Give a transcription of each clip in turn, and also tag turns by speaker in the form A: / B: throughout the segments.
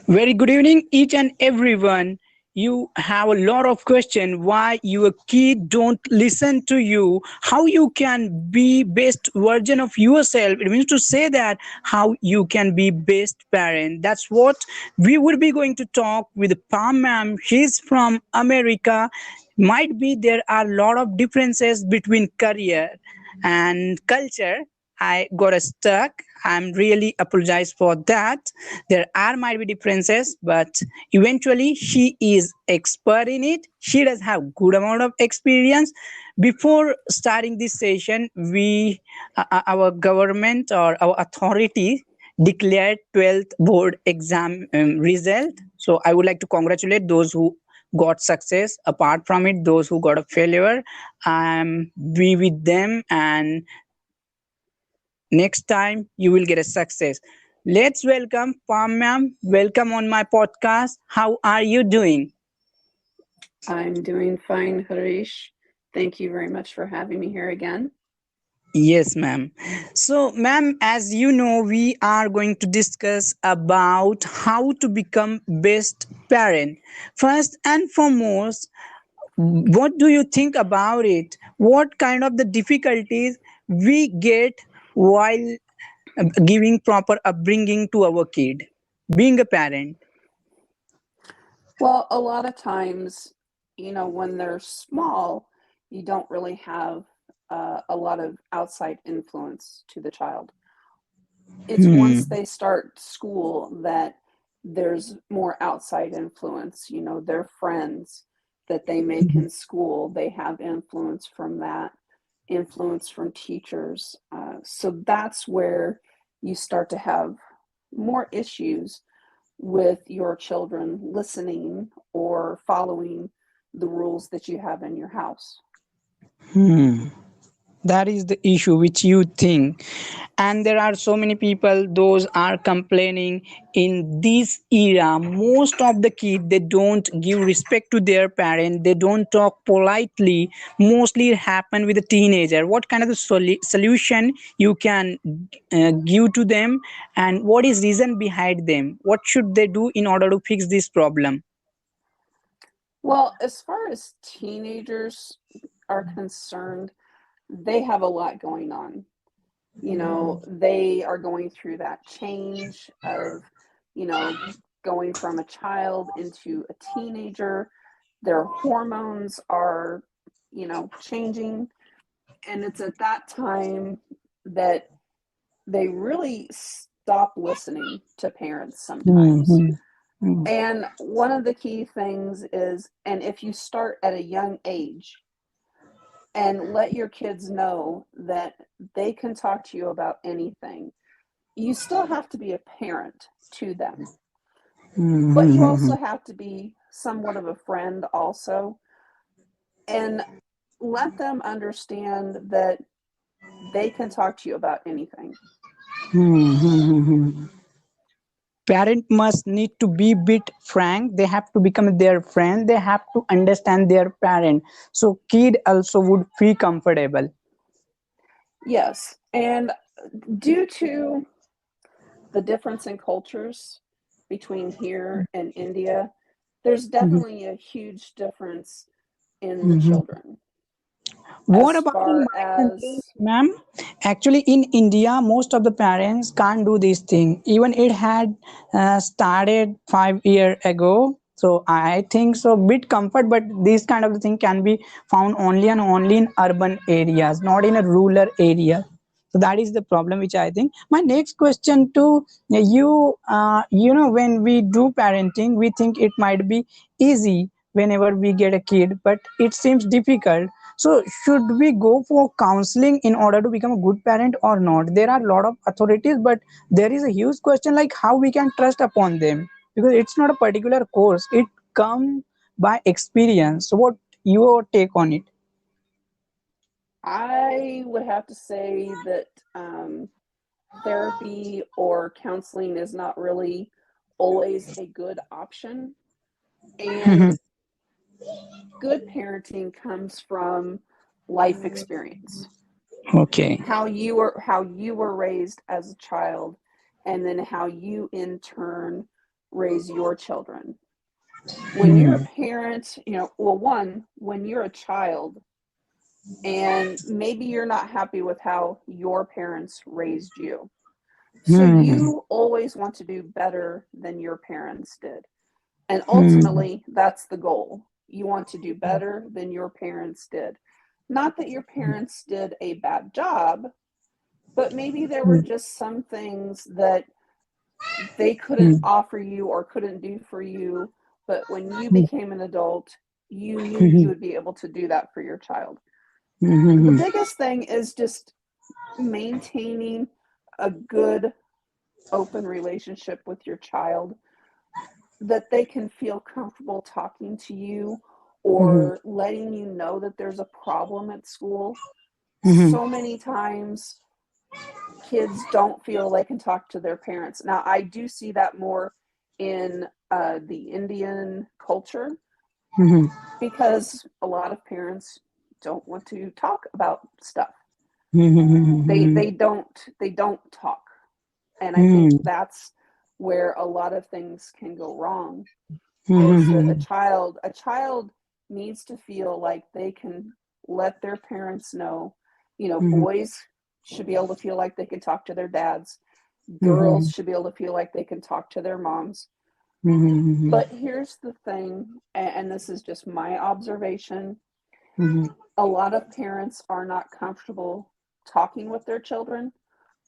A: Very good evening, each and everyone. You have a lot of question why your kid don't listen to you, how you can be best version of yourself. It means to say that how you can be best parent. That's what we would be going to talk with Pam ma'am. She's from America. Might be there are a lot of differences between career and culture. I got stuck. I'm really apologize for that. There are might be differences, but eventually she is expert in it. She does have good amount of experience. Before starting this session, we our government or our authority declared 12th board exam result. So I would like to congratulate those who got success. Apart from it, those who got a failure, be with them, and next time you will get a success. Let's welcome Pam ma'am. Welcome on my podcast. How are you doing?
B: I'm doing fine, Harish. Thank you very much for having me here again.
A: Yes, ma'am. So, ma'am, as you know, we are going to discuss about how to become best parent. First and foremost, what do you think about it? What kind of the difficulties we get while giving proper upbringing to our kid, being a parent?
B: Well, a lot of times, when they're small, you don't really have a lot of outside influence to the child. It's once
A: Hmm.
B: they start school that there's more outside influence, their friends that they make in school, they have influence from that, influence from teachers. So that's where you start to have more issues with your children listening or following the rules that you have in your house.
A: Hmm. That is the issue which you think. And there are so many people, those are complaining in this era. Most of the kids, they don't give respect to their parent. They don't talk politely. Mostly it happen with a teenager. What kind of the solution you can give to them, and what is reason behind them? What should they do in order to fix this problem?
B: Well, as far as teenagers are concerned, they have a lot going on. They are going through that change of, you know, going from a child into a teenager. Their hormones are, changing. And it's at that time that they really stop listening to parents sometimes.
A: Mhm.
B: And one of the key things is, and if you start at a young age and let your kids know that they can talk to you about anything, you still have to be a parent to them, but you also
A: Mhm.
B: have to be somewhat of a friend also, and let them understand that they can talk to you about anything.
A: Mhm. Parent must need to be bit frank. They have to become their friend. They have to understand their parent, so kid also would feel comfortable.
B: Yes, and due to the difference in cultures between here and India, there's
A: Mhm.
B: definitely a huge difference in the
A: Mhm.
B: children.
A: What
B: As
A: about in
B: far
A: my country,
B: as,
A: ma'am? Actually, in India, most of the parents can't do this thing. Even it had started 5 years ago. So I think so bit comfort, but this kind of thing can be found only and only in urban areas, not in a rural area. So that is the problem which I think. My next question to you, when we do parenting, we think it might be easy whenever we get a kid, but it seems difficult. So should we go for counseling in order to become a good parent or not? There are a lot of authorities, but there is a huge question like how we can trust upon them, because it's not a particular course. It comes by experience. So what your take on it?
B: I would have to say that therapy or counseling is not really always a good option. And good parenting comes from life experience,
A: Okay.
B: how you were raised as a child, and then how you in turn raise your children. When you're a
A: Hmm.
B: parent, when you're a child and maybe you're not happy with how your parents raised you, so
A: Hmm.
B: you always want to do better than your parents did. And
A: Hmm.
B: ultimately, that's the goal. You want to do better than your parents did. Not that your parents did a bad job, but maybe there were just some things that they couldn't offer you or couldn't do for you. But when you became an adult, you knew you would be able to do that for your child. The
A: Hmm.
B: biggest thing is just maintaining a good, open relationship with your child, that they can feel comfortable talking to you
A: Hmm.
B: or letting you know that there's a problem at school.
A: Hmm.
B: So many times kids don't feel they can talk to their parents. Now, I do see that more in the Indian culture
A: Hmm.
B: because a lot of parents don't want to talk about stuff. They
A: Hmm.
B: they don't they don't talk, and I think
A: Hmm.
B: that's where a lot of things can go wrong. Is that
A: Hmm.
B: a child needs to feel like they can let their parents know. Boys should be able to feel like they can talk to their dads. Girls
A: Hmm.
B: should be able to feel like they can talk to their moms.
A: Hmm.
B: But here's the thing, and this is just my observation:
A: Hmm.
B: a lot of parents are not comfortable talking with their children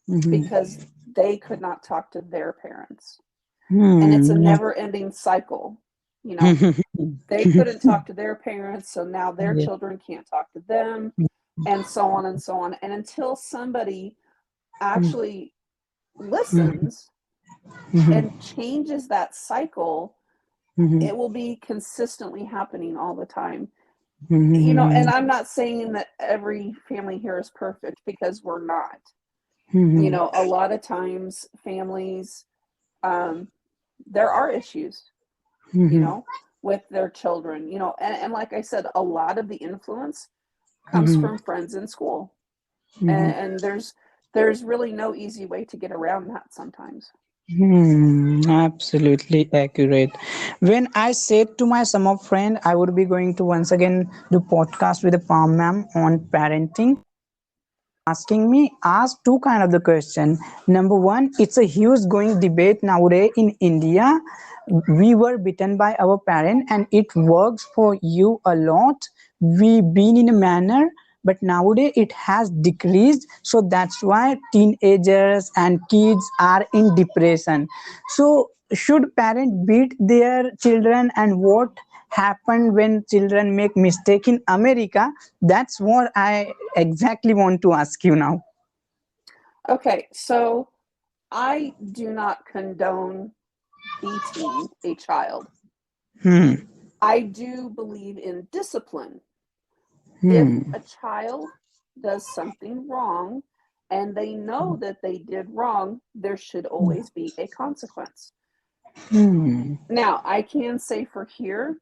A: Hmm.
B: because they could not talk to their parents. And it's a
A: Hmm.
B: never ending cycle. You know, they couldn't talk to their parents, so now their
A: Yeah.
B: children can't talk to them, and so on and so on. And until somebody actually listens and changes that cycle, it will be consistently happening all the time. And I'm not saying that every family here is perfect, because we're not. A lot of times families, um, there are issues, you know, with their children, and like I said, a lot of the influence comes from friends in school. And there's really no easy way to get around that sometimes.
A: Absolutely accurate. When I said to my summer friend, I would be going to once again do podcast with the Palm Ma'am on parenting. Asking me, ask two kind of the question. Number one, it's a huge going debate nowadays in India. We were bitten by our parent and it works for you a lot. We been in a manner, but nowadays it has decreased, so that's why teenagers and kids are in depression. So should parents beat their children, and what happened when children make mistake in America? That's what I exactly want to ask you now.
B: Okay, so I do not condone beating a child.
A: Hmm.
B: I do believe in discipline. If
A: Hmm.
B: a child does something wrong and they know that they did wrong, there should always be a consequence.
A: Hmm.
B: Now, I can say for here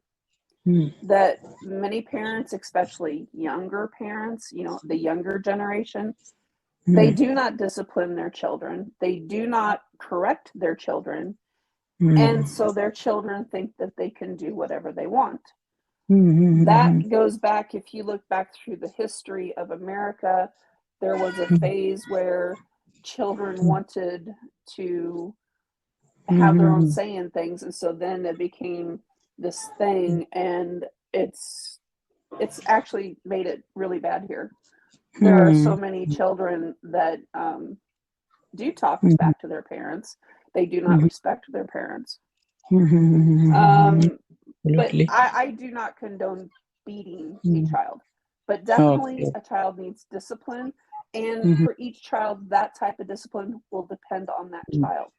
A: Hmm.
B: that many parents, especially younger parents, the younger generation, they
A: Hmm.
B: do not discipline their children. They do not correct their children.
A: Hmm.
B: And so their children think that they can do whatever they want.
A: Hmm.
B: That goes back, if you look back through the history of America, there was a phase where children wanted to have their own
A: Hmm.
B: say in things. And so then it became this thing, and it's actually made it really bad here. There are
A: Hmm.
B: so many children that do talk
A: Hmm.
B: back to their parents. They do not
A: Hmm.
B: respect their parents.
A: Hmm.
B: Um, but
A: Absolutely.
B: I do not condone beating a
A: Hmm.
B: child, but definitely
A: Okay.
B: a child needs discipline. And
A: Hmm.
B: for each child, that type of discipline will depend on that child,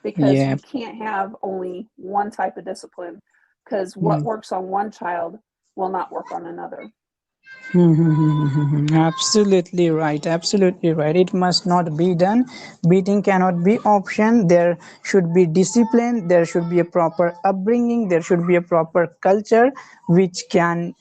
B: because
A: Yeah.
B: you can't have only one type of discipline, because what
A: Hmm.
B: works on one child will not work on another.
A: Absolutely right. Absolutely right. It must not be done. Beating cannot be option. There should be discipline. There should be a proper upbringing. There should be a proper culture which can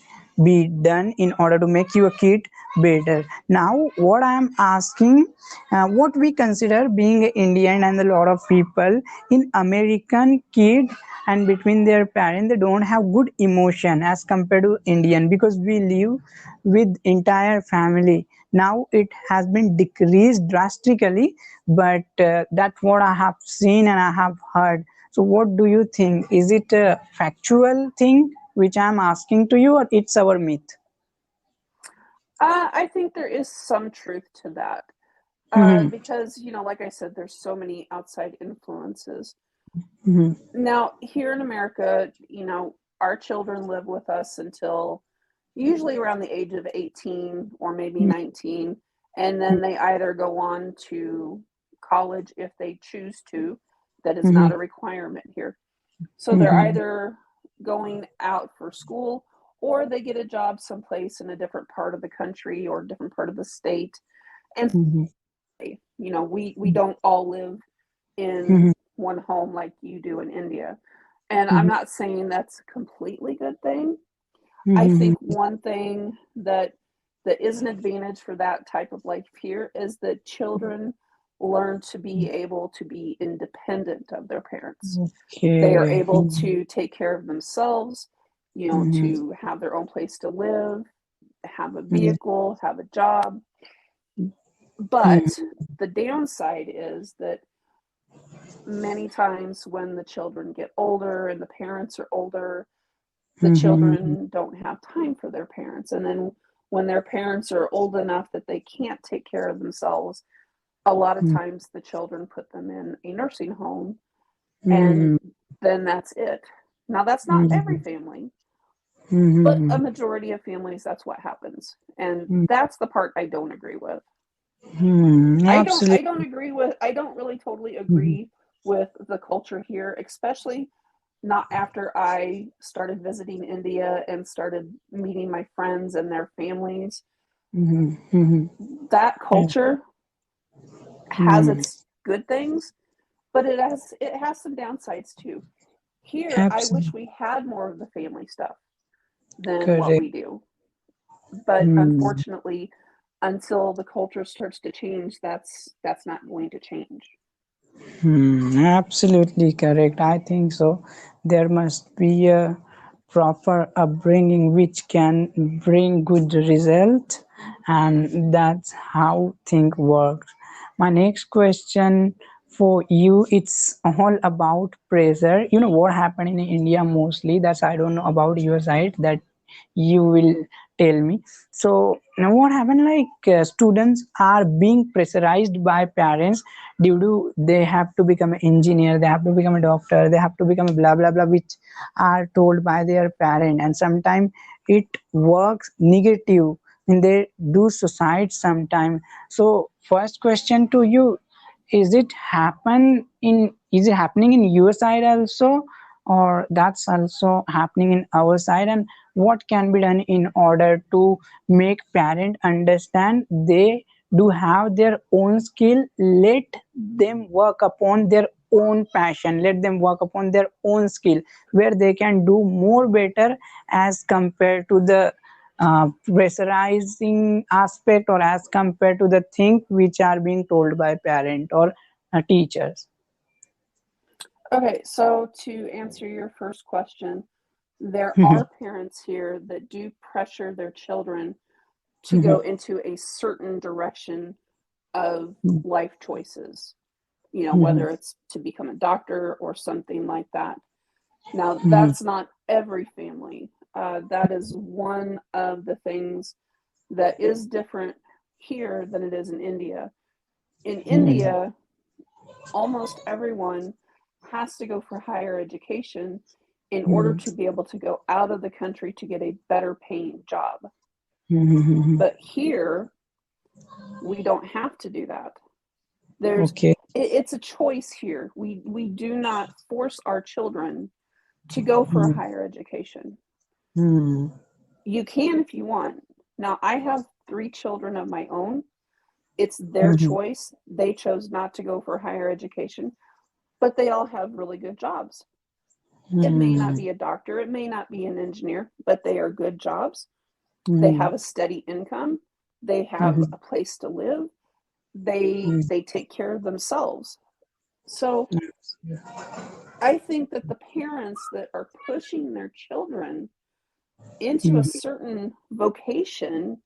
A: be done in order to make you a kid better. Now, what I'm asking, what we consider being Indian, and a lot of people in American kid and between their parents, they don't have good emotion as compared to Indian, because we live with entire family. Now it has been decreased drastically, but that's what I have seen and I have heard. So what do you think? Is it a factual thing which I'm asking to you, or it's our myth?
B: I think there is some truth to that,
A: Mhm,
B: because, like I said, there's so many outside influences.
A: mhm,
B: Now, here in America, our children live with us until usually around the age of 18 or maybe
A: mhm,
B: 19, and then they either go on to college if they choose to. That is not
A: mhm,
B: a requirement here. So they're
A: mhm,
B: either going out for school or they get a job someplace in a different part of the country or a different part of the state. And
A: mhm,
B: we don't all live in
A: mhm,
B: one home like you do in India. And I'm
A: mhm,
B: not saying that's a completely good thing. I
A: mhm,
B: think one thing that is an advantage for that type of life here is that children learn to be able to be independent of their parents. They are
A: okay.
B: able to take care of themselves,
A: Mhm,
B: to have their own place to live, have a
A: mhm,
B: vehicle, have a job.
A: mhm,
B: But the downside is that many times when the children get older and the parents are older, the
A: mhm,
B: children don't have time for their parents. And then when their parents are old enough that they can't take care of themselves, a lot of
A: mhm,
B: times the children put them in a nursing home, and
A: mhm,
B: then that's it. Now, that's not every
A: mhm,
B: family, but a
A: mhm,
B: majority of families, that's what happens. And
A: mhm,
B: that's the part I don't agree with.
A: mhm,
B: I
A: absolutely.
B: don't agree with I don't really totally
A: Mhm,
B: agree with the culture here, especially not after I started visiting India and started meeting my friends and their families.
A: mhm, mhm,
B: That
A: yeah,
B: culture has
A: mhm,
B: its good things, but it has some downsides too. Here, I wish
A: absolutely
B: we had more of the family stuff than what
A: correct.
B: we do. But
A: Mhm.
B: unfortunately, until the culture starts to change, that's not going to change.
A: Absolutely correct. I think so. There must be a proper upbringing which can bring good result, and that's how thing works. My next question for you, it's all about pressure. You know what happened in India mostly. That's I don't know about your side. That you will tell me. So now what happened, like students are being pressurized by parents due to they have to become an engineer, they have to become a doctor, they have to become a blah blah blah, which are told by their parent, and sometimes it works negative and they do suicide sometime. So first question to you, is it happening in your side also, or that's also happening in our side, and what can be done in order to make parent understand they do have their own skill, let them work upon their own passion, let them work upon their own skill where they can do more better as compared to the pressurizing aspect, or as compared to the thing which are being told by parent or teachers.
B: Okay, so to answer your first question, there
A: Mhm,
B: are parents here that do pressure their children to go
A: mhm,
B: into a certain direction of life choices,
A: mhm,
B: whether it's to become a doctor or something like that. Now,
A: mhm,
B: that's not every family. That is one of the things that is different here than it is in India. In
A: mhm,
B: India, almost everyone has to go for higher education in order
A: mhm,
B: to be able to go out of the country to get a better paying job.
A: mhm.
B: But here, we don't have to do that. There's
A: Okay.
B: it's a choice here. We do not force our children to go for a
A: Mhm,
B: higher education.
A: mhm,
B: You can if you want. Now, I have 3 children of my own. It's their
A: mhm,
B: choice. They chose not to go for higher education, but they all have really good jobs. It may not
A: mhm,
B: be a doctor, it may not be an engineer, but they are good jobs. They
A: mhm,
B: have a steady income. they have a place to live, they take care of themselves. So I think that the parents that are pushing their children into a certain vocation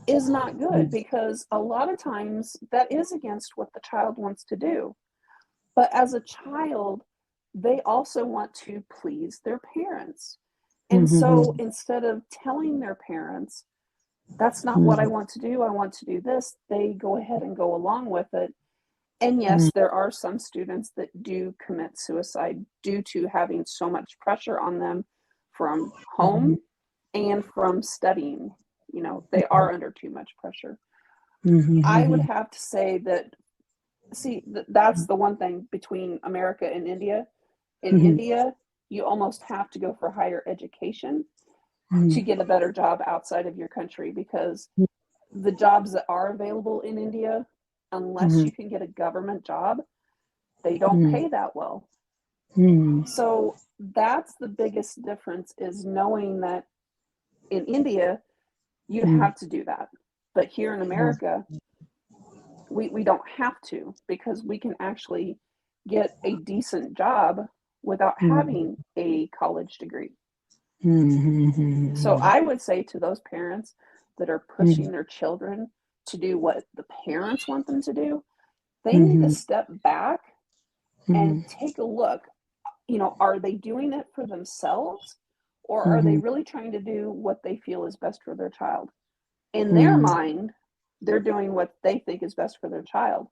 B: is not good, because a lot of times that is against what the child wants to do. But as a child, they also want to please their parents. And so instead of telling their parents, that's not what I want to do, I want to do this, they go ahead and go along with it. And yes, there are some students that do commit suicide due to having so much pressure on them from home and from studying. You know, they are under too much pressure. I would have to say that, see, that's the one thing between America and India. In India, you almost have to go for higher education to get a better job outside of your country, because the jobs that are available in India, unless you can get a government job, they don't pay that well. So that's the biggest difference, is knowing that in India, you have to do that. But here in America, we don't have to, because we can actually get a decent job without having a college degree. So I would say to those parents that are pushing their children to do what the parents want them to do, they need to step back and take a look. You know, are they doing it for themselves, or are they really trying to do what they feel is best for their child? In their mind, they're doing what they think is best for their child,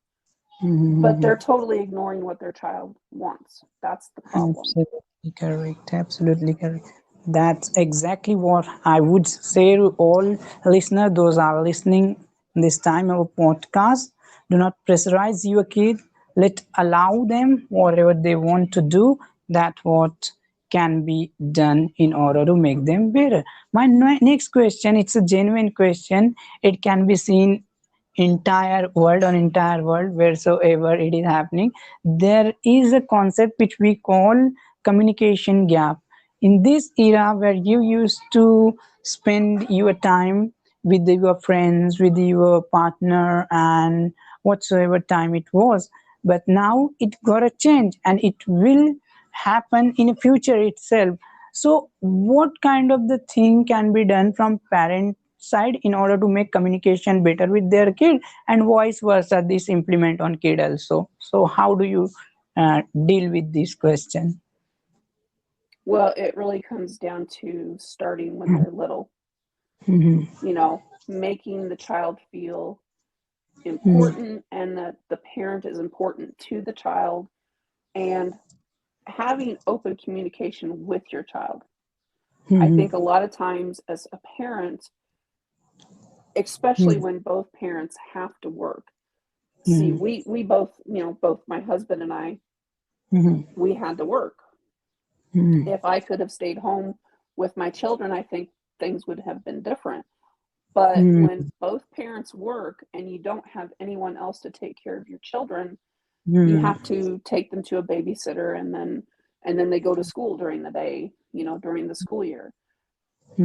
B: but they're totally ignoring what their child wants. That's the problem.
A: Absolutely correct. Absolutely correct. That's exactly what I would say to all listeners, those are listening this time of a podcast. Do not pressurize your kid. Let allow them whatever they want to do. That what can be done in order to make them better. My next question, it's a genuine question. It can be seen entire world wheresoever it is happening. There is a concept which we call communication gap. In this era where you used to spend your time with your friends, with your partner, and whatsoever time it was, but now it got a change and it will happen in the future itself. So what kind of the thing can be done from parent side in order to make communication better with their kid, and vice versa this implement on kid also? So how do you deal with this question?
B: Well, it really comes down to starting when they're little,
A: Mhm.
B: you know, making the child feel
A: Mhm.
B: important and that the parent is important to the child, and having open communication with your child. I
A: Mhm.
B: think a lot of times as a parent, especially
A: Mhm.
B: when both parents have to work. See,
A: Mhm.
B: we both, you know, both my husband and I,
A: Mhm.
B: we had to work.
A: Mhm.
B: If I could have stayed home with my children, I think things would have been different. But when both parents work and you don't have anyone else to take care of your children, you
A: Mhm.
B: have to take them to a babysitter, and then they go to school during the day, you know, during the school year.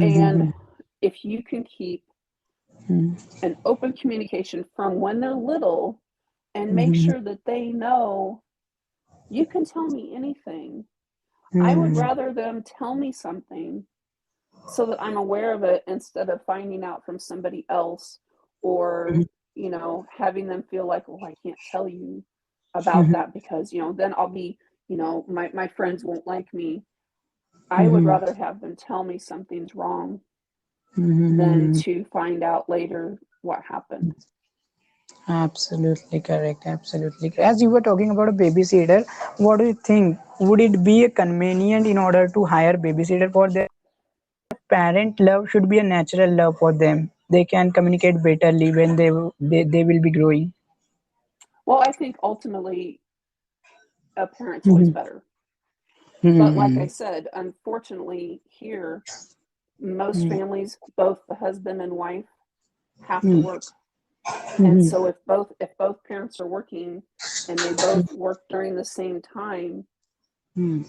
B: And
A: Mhm.
B: if you can keep
A: Mhm.
B: an open communication from when they're little and make
A: Mhm.
B: sure that they know you can tell me anything. I would
A: Mhm.
B: rather them tell me something so that I'm aware of it, instead of finding out from somebody else, or, you know, having them feel like, well, I can't tell you about
A: Mhm.
B: that because, you know, then I'll be, you know, my friends won't like me. I would
A: Mhm.
B: rather have them tell me something's wrong than
A: Mhm.
B: to find out later what happened.
A: Absolutely correct. Absolutely. As you were talking about a babysitter, what do you think? Would it be a convenient in order to hire babysitter for their parent? Love should be a natural love for them. They can communicate betterly when they will be growing.
B: Well, I think ultimately a parent's always
A: Mhm.
B: better. But like I
A: Mhm.
B: said, unfortunately, here, most
A: Mhm.
B: families, both the husband and wife, have to
A: Mhm.
B: work. And
A: Mhm.
B: so if both parents are working and they both work during the same time,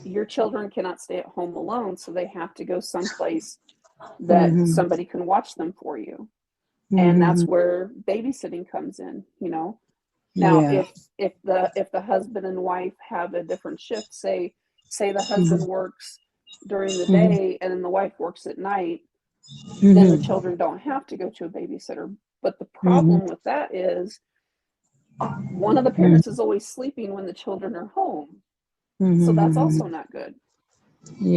B: your children cannot stay at home alone, so they have to go someplace that
A: Mhm.
B: somebody can watch them for you. and that's
A: Mhm.
B: where babysitting comes in, you know. Now,
A: Yeah.
B: if the husband and wife have a different shift, say the husband
A: Mhm.
B: works during the
A: Mhm.
B: day and then the wife works at night, then the
A: Mhm.
B: children don't have to go to a babysitter. But the
A: Mhm.
B: problem with that is one of the
A: Mhm.
B: parents is always sleeping when the children are home. So that's also
A: Mhm.
B: not good.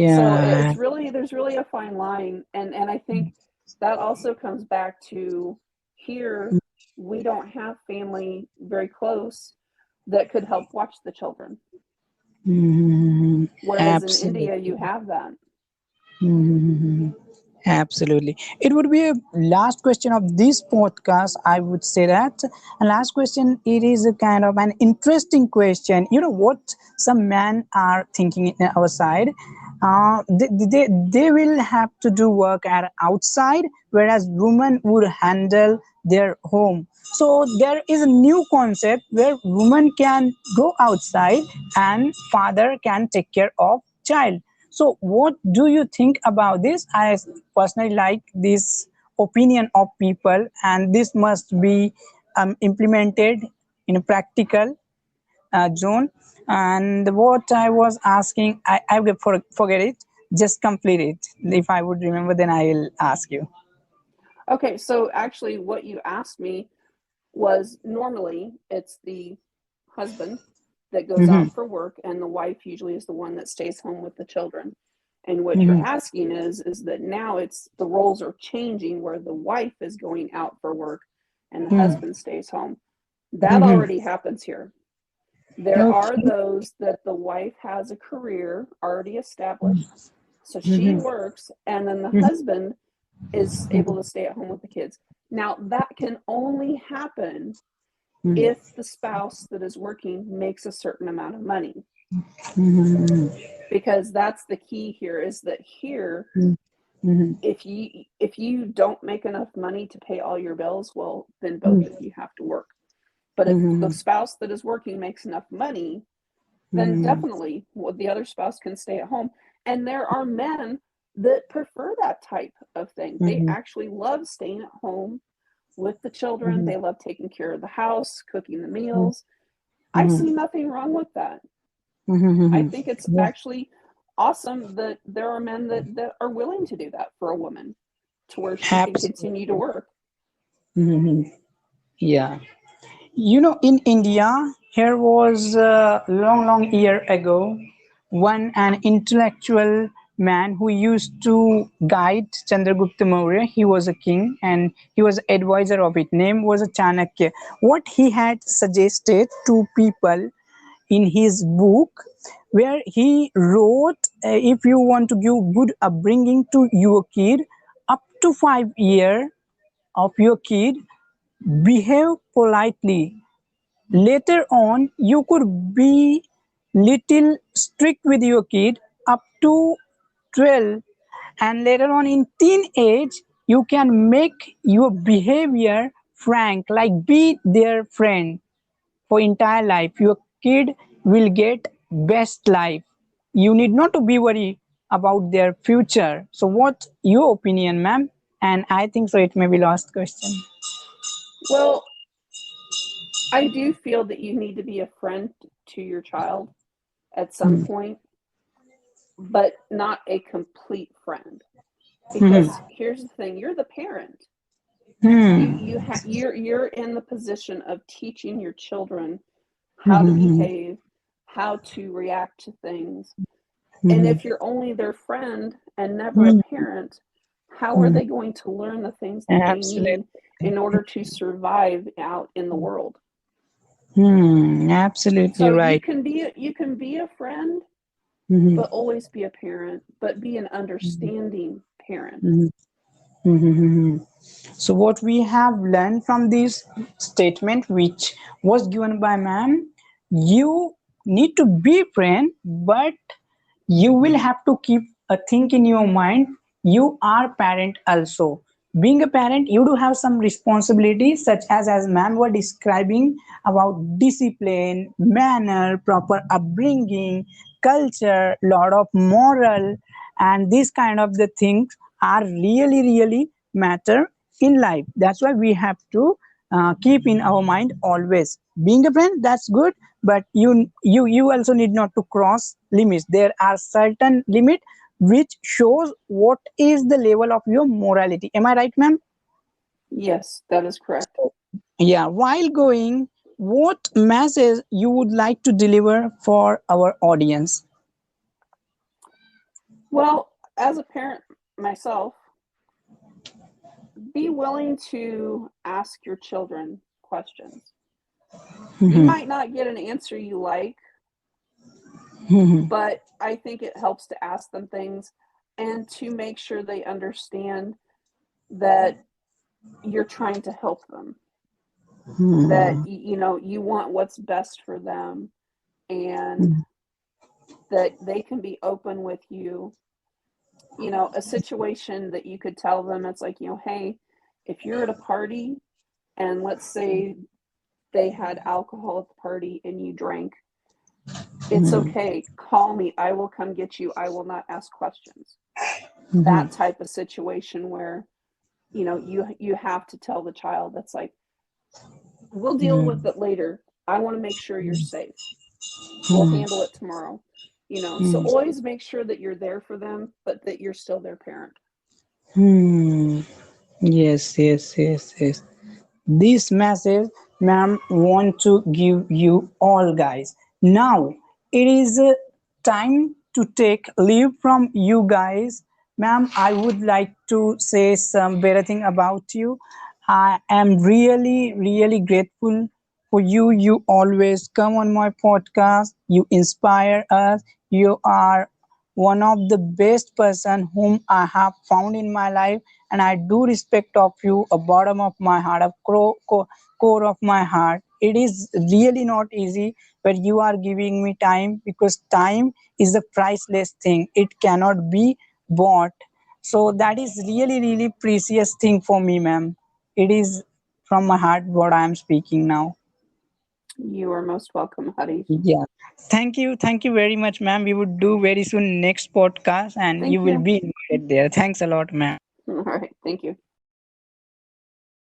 B: So
A: Yeah.
B: it's really, there's really a fine line, and I think that also comes back to here we don't have family very close that could help watch the children,
A: Mhm.
B: whereas in India you
A: Absolutely.
B: have that.
A: Mhm. Absolutely. It would be a last question of this podcast, I would say that. And last question, it is a kind of an interesting question. You know what some men are thinking in our side? They will have to do work at outside, whereas women would handle their home. So there is a new concept where woman can go outside and father can take care of child. So, what do you think about this? I personally like this opinion of people, and this must be implemented in a practical zone. And what I was asking, I will forget it. Just complete it. If I would remember, then I will ask you.
B: Okay, so actually what you asked me was normally it's the husband that goes
A: Mm-hmm.
B: out for work and the wife usually is the one that stays home with the children. And what you're
A: Mm-hmm.
B: asking is that now it's the roles are changing where the wife is going out for work and the husband stays home. That
A: Mm-hmm.
B: already happens here. There are
A: Okay.
B: those that the wife has a career already established, so she
A: Mm-hmm.
B: works, and then the
A: Mm-hmm.
B: husband is able to stay at home with the kids. Now, that can only happen if the spouse that is working makes a certain amount of money,
A: Mm-hmm.
B: because that's the key here is that here
A: Mm-hmm.
B: if you don't make enough money to pay all your bills, well, then both of you have to work. But if the
A: Mm-hmm.
B: spouse that is working makes enough money, then
A: Mm-hmm.
B: definitely the other spouse can stay at home. And there are men that prefer that type of thing. They
A: Mm-hmm.
B: actually love staying at home with the children.
A: Mm-hmm.
B: They love taking care of the house, cooking the
A: Mm-hmm.
B: meals. I
A: Mm-hmm.
B: see nothing wrong with that. I
A: Mm-hmm.
B: think it's
A: Yeah.
B: actually awesome that there are men that are willing to do that for a woman to where she can continue to
A: Absolutely.
B: work.
A: Hmm. Yeah. You know, in India, here was long, long year ago, an intellectual man who used to guide Chandragupta Maurya. He was a king and he was advisor of it. Name was Chanakya. What he had suggested to people in his book, where he wrote, if you want to give good upbringing to your kid, up to 5 year of your kid, behave politely. Later on, you could be little strict with your kid up to 12, and later on in teenage, you can make your behavior frank, like be their friend for entire life. Your kid will get best life. You need not to be worried about their future. So, what's your opinion, ma'am? And I think so. It may be last question.
B: Well, I do feel that you need to be a friend to your child at some point, but not a complete friend. Because here's the thing, you're the parent. You're in the position of teaching your children how to behave, how to react to things. And if you're only their friend and never a parent, how are they going to learn the things that they
A: Absolutely.
B: need in order to survive out in the world?
A: Absolutely
B: So
A: right.
B: you can be a friend,
A: Mhm,
B: but always be a parent, but be an understanding parent.
A: mhm, mhm, mhm. So, what we have learned from this statement, which was given by ma'am, you need to be friend, but you will have to keep a thing in your mind. You are parent also. Being a parent, you do have some responsibilities, such as ma'am were describing about discipline, manner, proper upbringing, culture, lot of moral, and these kind of the things are really, really matter in life. That's why we have to keep in our mind always being a friend. That's good, but you also need not to cross limits. There are certain limit which shows what is the level of your morality. Am I right, ma'am?
B: Yes, that is correct.
A: Yeah, while going, what message you would like to deliver for our audience?
B: Well, as a parent myself, be willing to ask your children questions. You
A: Mhm.
B: might not get an answer you like,
A: Mhm.
B: but I think it helps to ask them things and to make sure they understand that you're trying to help them, that
A: Mhm.
B: you know you want what's best for them, and that they can be open with you. You know, a situation that you could tell them, it's like, you know, hey, if you're at a party and let's say they had alcohol at the party and you drank, it's
A: Mhm.
B: okay, call me, I will come get you, I will not ask questions.
A: Mhm.
B: That type of situation where, you know, you have to tell the child, that's like, we'll deal with
A: Mhm.
B: it later, I want to make sure you're safe, we'll
A: Mhm.
B: handle it tomorrow. You know, so
A: Mhm.
B: always make sure that you're there for them, but that you're still their parent.
A: Hmm. Yes, yes, yes, yes. This message, ma'am, want to give you all guys. Now it is time to take leave from you guys. Ma'am, I would like to say some better thing about you. I am really, really grateful for you. You always come on my podcast. You inspire us. You are one of the best person whom I have found in my life, and I do respect of you a bottom of my heart, a core of my heart. It is really not easy, but you are giving me time, because time is a priceless thing. It cannot be bought. So that is really, really precious thing for me, ma'am. It is from my heart what I am speaking now.
B: You are most welcome, Hadi.
A: Yeah. Thank you very much, ma'am. We would do very soon next podcast, and you
B: Thank
A: will
B: you.
A: be invited there. Thanks a lot, ma'am.
B: All right, thank you.